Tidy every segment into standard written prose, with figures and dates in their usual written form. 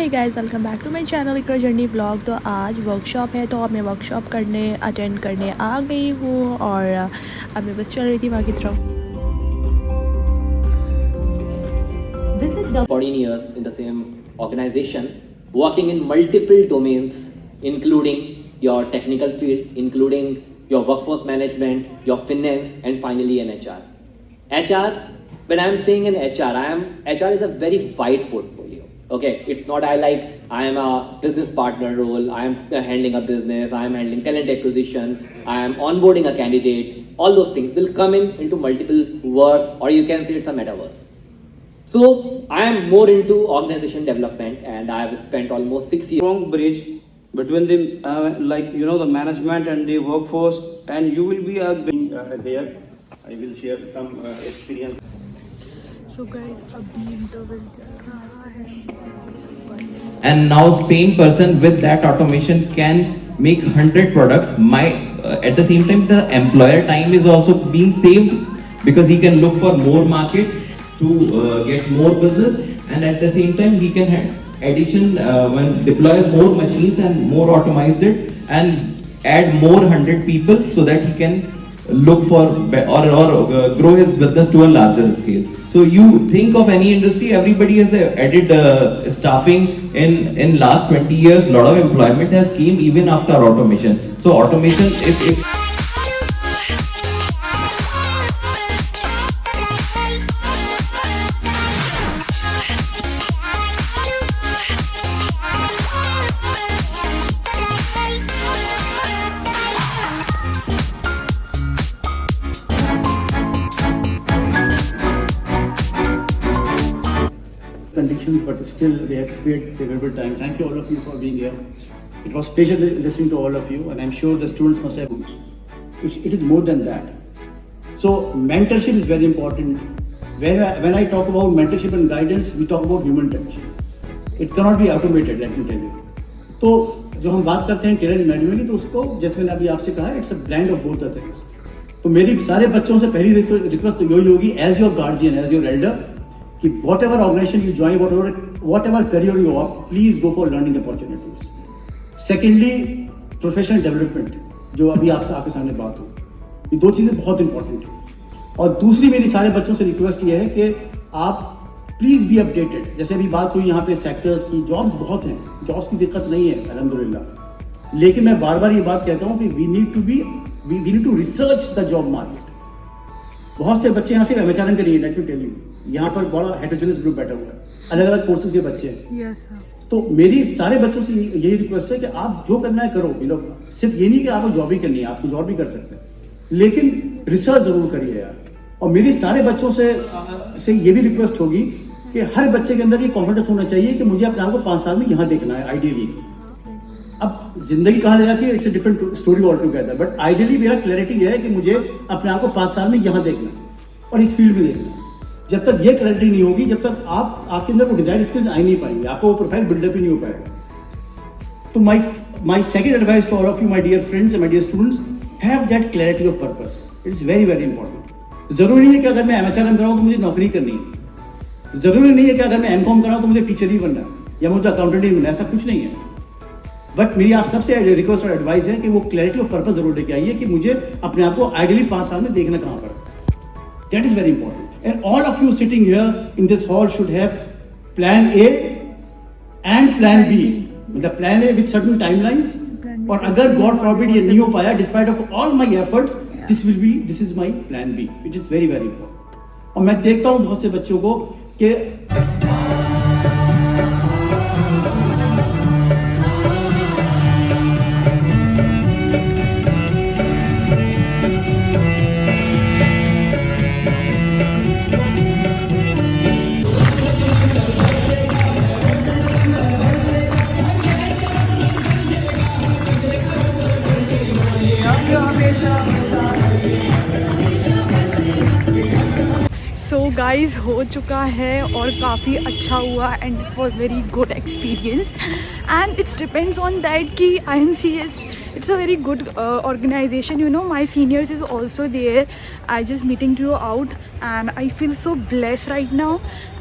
Hey guys, welcome back to my channel इकर journey blog. तो आज वर्कशॉप है, तो अब मैं वर्कशॉप अटेंड करने आ गई हूँ और अब मैं बस चल रही थी वहाँ की तरफ। Visit the 14 years in the same organization, working in multiple domains, including your technical field, including your workforce management, your finance, and finally an HR. HR, when I'm saying an HR, HR is a very wide portfolio. Okay, it's not I am a business partner role, I am handling a business, I am handling talent acquisition, I am onboarding a candidate. All those things will come into multiple words, or you can say it's a metaverse. So I am more into organization development, and I have spent almost 6 years. Strong bridge between the the management and the workforce, and you will be a there. I will share some experience. So guys, अभी interval चल रहा है। And now same person with that automation can make 100 products. At the same time, the employer time is also being saved because he can look for more markets to get more business, and at the same time he can when deploy more machines and more automate it and add more 100 people so that he can look for or grow his business to a larger scale. So you think of any industry, everybody has added staffing in last 20 years. A lot of employment has came even after automation. So automation, if Conditions, but still they have spared favorable time. Thank you all of you for being here. It was pleasure listening to all of you, and I'm sure the students must have. It is more than that. So mentorship is very important. When I talk about mentorship and guidance, we talk about human touch. It cannot be automated. Let me tell you. तो जब हम बात करते हैं talent management की, तो उसको जैसे मैंने अभी आपसे कहा, it's a blend of both the things. तो मेरी सारे बच्चों से पहली रिक्वेस्ट तो यही होगी, as your guardian, as your elder, कि whatever organization you join, whatever career you opt, please go for learning opportunities. Secondly, professional development, जो अभी आपके सामने बात हो, ये दो चीज़ें बहुत इंपॉर्टेंट है. और दूसरी मेरी सारे बच्चों से रिक्वेस्ट ये है कि आप प्लीज़ बी अपडेटेड. जैसे अभी बात हुई यहाँ पे सेक्टर्स की, जॉब्स बहुत हैं, जॉब्स की दिक्कत नहीं है अल्हम्दुलिल्लाह, लेकिन मैं बार बार ये बात कहता हूँ कि we need to research the job market. बहुत से बच्चे यहाँ से एमएचआरएम करिए, लेट मी टेल यू, यहाँ पर बड़ा हेटेरोजेनस ग्रुप बैठा हुआ है, अलग अलग कोर्सेज के बच्चे हैं. Yes sir. तो मेरी सारे बच्चों से यही रिक्वेस्ट है कि आप जो करना है करो. सिर्फ ये नहीं कि आपको जॉब ही करनी है, आप कुछ और भी कर सकते हैं, लेकिन रिसर्च जरूर करिए यार. और मेरी सारे बच्चों से ये भी रिक्वेस्ट होगी कि हर बच्चे के अंदर ये कॉन्फिडेंस होना चाहिए कि मुझे अपने आप को 5 साल में यहाँ देखना है आइडियली. अब जिंदगी कहाँ ले जाती है, it's a different story all together, but ideally मेरा क्लैरिटी ये है कि मुझे अपने आप को 5 साल में यहाँ देखना है और इस फील्ड में देखना है. जब तक ये क्लैरिटी नहीं होगी, जब तक आपके अंदर वो डिजायर्ड स्किल्स आ नहीं पाएंगे, आपको वो प्रोफाइल बिल्डअप ही नहीं हो पाएगा. तो my second advice to all of you, my dear friends and my dear students, have that clarity of purpose. It is very very important. जरूरी नहीं है कि अगर मैं एमएचआरएम कर रहा हूँ तो मुझे नौकरी करनी है. जरूरी नहीं है कि अगर मैं एमकॉम कर रहा हूँ तो मुझे टीचर ही बनना है या मुझे अकाउंटेंट ही बनना है. ऐसा कुछ नहीं है. बट मेरी आप सबसे रिक्वेस्ट और एडवाइस है कि वो क्लैरिटी ऑफ पर्पस जरूर लेके आइए कि मुझे अपने आप को आइडियली 5 साल में देखना कहाँ पर. That is very important. And all of you sitting here in this hall should have plan A and plan B. The plan A with certain timelines. और अगर God forbid ये नहीं हो पाया, despite of all my efforts, this is my plan B. It is very very important. और मैं देखता हूँ बहुत से बच्चों को कि सो गाइस हो चुका है और काफ़ी अच्छा हुआ and it was very good experience and it's depends on that कि IMCS it's a very good organization, you know. My seniors is also there. I just meeting you out and I feel so blessed right now,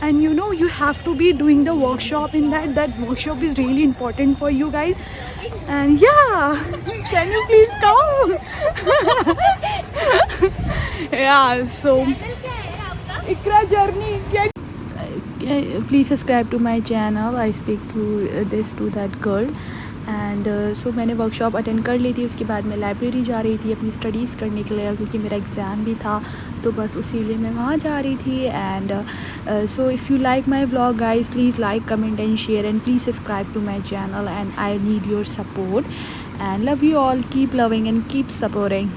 and you know, you have to be doing the workshop in that workshop is really important for you guys. And yeah, can you please come? Yeah, so Ikra journey please subscribe to my channel. I speak to this to that girl and so मैंने workshop attend कर ली थी. उसके बाद मैं library जा रही थी अपनी स्टडीज़ करने के लिए क्योंकि मेरा एग्ज़ाम भी था, तो बस उसी लिए मैं वहाँ जा रही थी. And so if you like my vlog guys, please like, comment and share and please subscribe to my channel and I need your support and love you all. Keep loving and keep supporting.